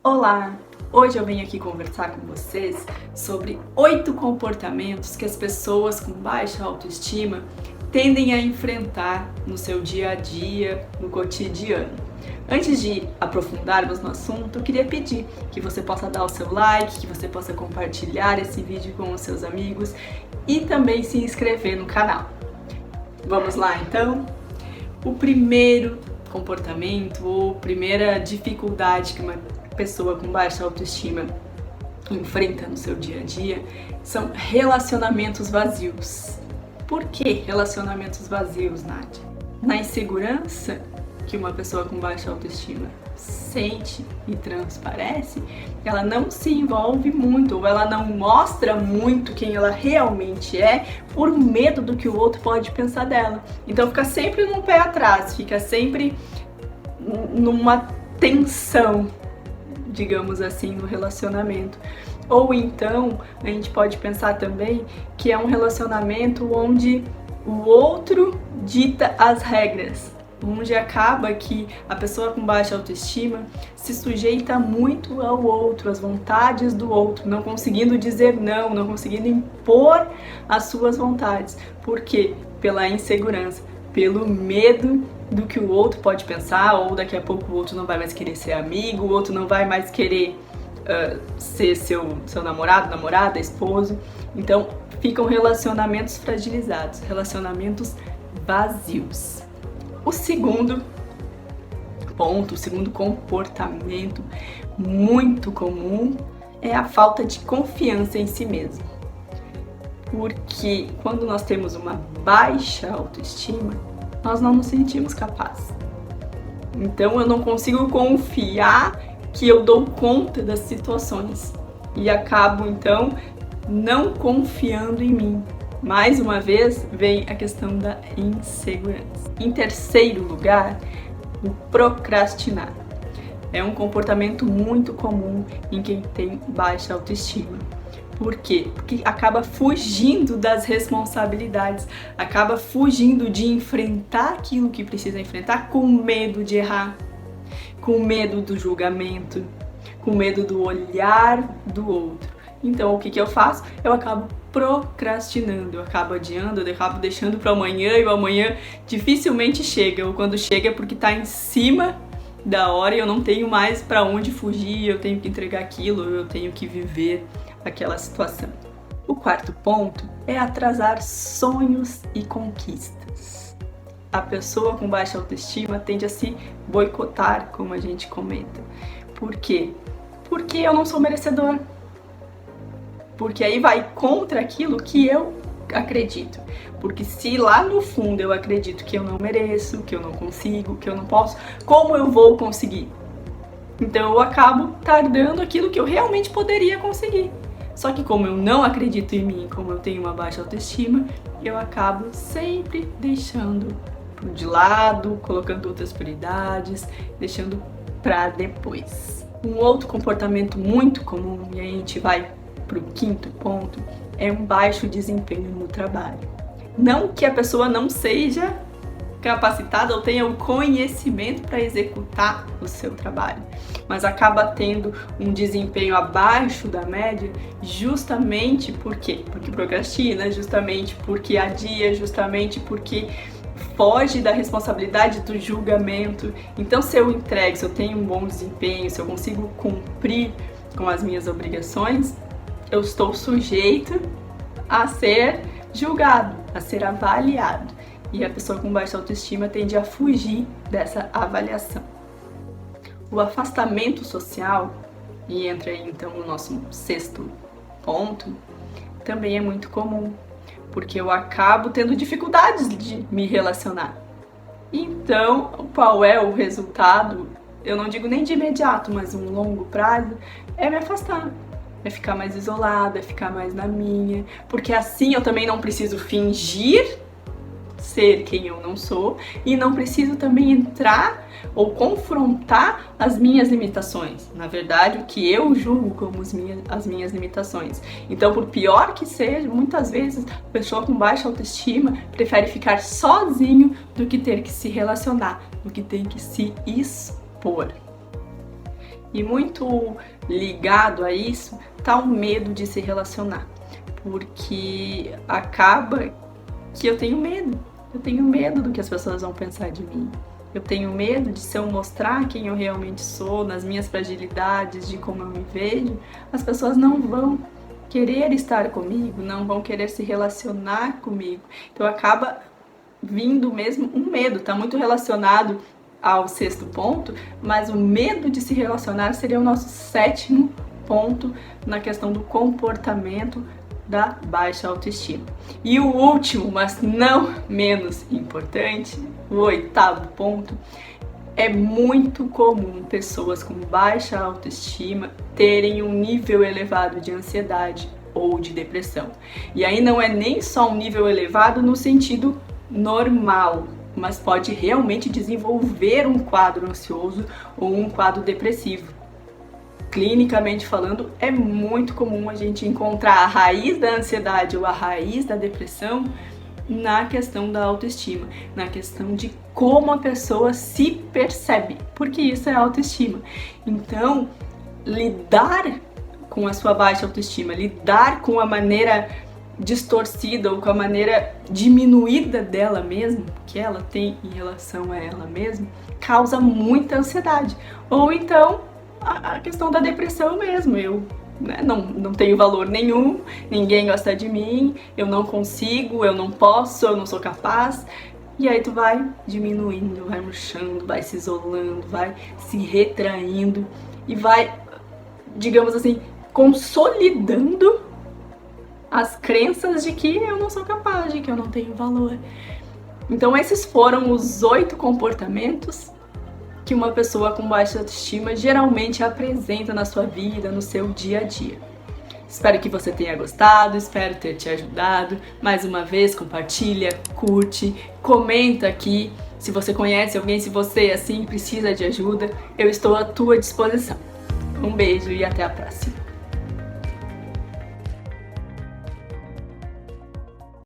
Olá! Hoje eu venho aqui conversar com vocês sobre 8 comportamentos que as pessoas com baixa autoestima tendem a enfrentar no seu dia a dia, no cotidiano. Antes de aprofundarmos no assunto, eu queria pedir que você possa dar o seu like, que você possa compartilhar esse vídeo com os seus amigos e também se inscrever no canal. Vamos lá então? O primeiro comportamento ou primeira dificuldade que uma pessoa com baixa autoestima enfrenta no seu dia a dia são relacionamentos vazios. Por que relacionamentos vazios, Nádia? Na insegurança que uma pessoa com baixa autoestima sente e transparece, ela não se envolve muito ou ela não mostra muito quem ela realmente é por medo do que o outro pode pensar dela. Então fica sempre num pé atrás, fica sempre numa tensão, digamos assim, no relacionamento. Ou então, a gente pode pensar também que é um relacionamento onde o outro dita as regras, onde acaba que a pessoa com baixa autoestima se sujeita muito ao outro, às vontades do outro, não conseguindo dizer não, não conseguindo impor as suas vontades. Por quê? Pela insegurança, pelo medo do que o outro pode pensar, ou daqui a pouco o outro não vai mais querer ser amigo, o outro não vai mais querer ser seu namorado, namorada, esposo. Então ficam relacionamentos fragilizados, relacionamentos vazios. O segundo ponto, o segundo comportamento muito comum é a falta de confiança em si mesmo. Porque quando nós temos uma baixa autoestima, nós não nos sentimos capazes. Então eu não consigo confiar que eu dou conta das situações e acabo então não confiando em mim. Mais uma vez vem a questão da insegurança. Em terceiro lugar, o procrastinar. É um comportamento muito comum em quem tem baixa autoestima. Por quê? Porque acaba fugindo das responsabilidades, acaba fugindo de enfrentar aquilo que precisa enfrentar com medo de errar, com medo do julgamento, com medo do olhar do outro. Então o que eu faço? Eu acabo procrastinando, eu acabo adiando, eu acabo deixando para amanhã e o amanhã dificilmente chega, ou quando chega é porque está em cima da hora e eu não tenho mais para onde fugir, eu tenho que entregar aquilo, eu tenho que viver aquela situação. O quarto ponto é atrasar sonhos e conquistas. A pessoa com baixa autoestima tende a se boicotar, como a gente comenta. Por quê? Porque eu não sou merecedor. Porque aí vai contra aquilo que eu acredito. Porque se lá no fundo eu acredito que eu não mereço, que eu não consigo, que eu não posso, como eu vou conseguir? Então eu acabo tardando aquilo que eu realmente poderia conseguir. Só que como eu não acredito em mim, como eu tenho uma baixa autoestima, eu acabo sempre deixando de lado, colocando outras prioridades, deixando para depois. Um outro comportamento muito comum, e aí a gente vai para o quinto ponto, é um baixo desempenho no trabalho. Não que a pessoa não seja capacitada ou tenha o conhecimento para executar o seu trabalho, mas acaba tendo um desempenho abaixo da média justamente por quê? Porque procrastina, justamente porque adia, justamente porque foge da responsabilidade do julgamento. Então se eu entrego, se eu tenho um bom desempenho, se eu consigo cumprir com as minhas obrigações, eu estou sujeito a ser julgado, a ser avaliado. E a pessoa com baixa autoestima tende a fugir dessa avaliação. O afastamento social, e entra aí então o nosso sexto ponto, também é muito comum, porque eu acabo tendo dificuldades de me relacionar. Então, qual é o resultado? Eu não digo nem de imediato, mas um longo prazo, é me afastar. É ficar mais isolada, é ficar mais na minha, porque assim eu também não preciso fingir ser quem eu não sou e não preciso também entrar ou confrontar as minhas limitações. Na verdade, o que eu julgo como as minhas limitações. Então, por pior que seja, muitas vezes a pessoa com baixa autoestima prefere ficar sozinho do que ter que se relacionar, do que ter que se expor. E muito ligado a isso tá o medo de se relacionar, porque acaba que eu tenho medo. Eu tenho medo do que as pessoas vão pensar de mim. Eu tenho medo de, se eu mostrar quem eu realmente sou, nas minhas fragilidades, de como eu me vejo, as pessoas não vão querer estar comigo, não vão querer se relacionar comigo. Então acaba vindo mesmo um medo, tá muito relacionado ao 6º ponto, mas o medo de se relacionar seria o nosso 7º ponto na questão do comportamento da baixa autoestima. E o último, mas não menos importante, o 8º ponto, é muito comum pessoas com baixa autoestima terem um nível elevado de ansiedade ou de depressão. E aí não é nem só um nível elevado no sentido normal, mas pode realmente desenvolver um quadro ansioso ou um quadro depressivo. Clinicamente falando, é muito comum a gente encontrar a raiz da ansiedade ou a raiz da depressão na questão da autoestima, na questão de como a pessoa se percebe, porque isso é autoestima. Então, lidar com a sua baixa autoestima, lidar com a maneira distorcida ou com a maneira diminuída dela mesma, que ela tem em relação a ela mesma, causa muita ansiedade. Ou então, a questão da depressão mesmo, eu não tenho valor nenhum, ninguém gosta de mim, eu não consigo, eu não posso, eu não sou capaz. E aí tu vai diminuindo, vai murchando, vai se isolando, vai se retraindo e vai, digamos assim, consolidando as crenças de que eu não sou capaz, de que eu não tenho valor. Então esses foram os 8 comportamentos que uma pessoa com baixa autoestima geralmente apresenta na sua vida, no seu dia a dia. Espero que você tenha gostado, espero ter te ajudado. Mais uma vez, compartilha, curte, comenta aqui. Se você conhece alguém, se você assim precisa de ajuda, eu estou à tua disposição. Um beijo e até a próxima.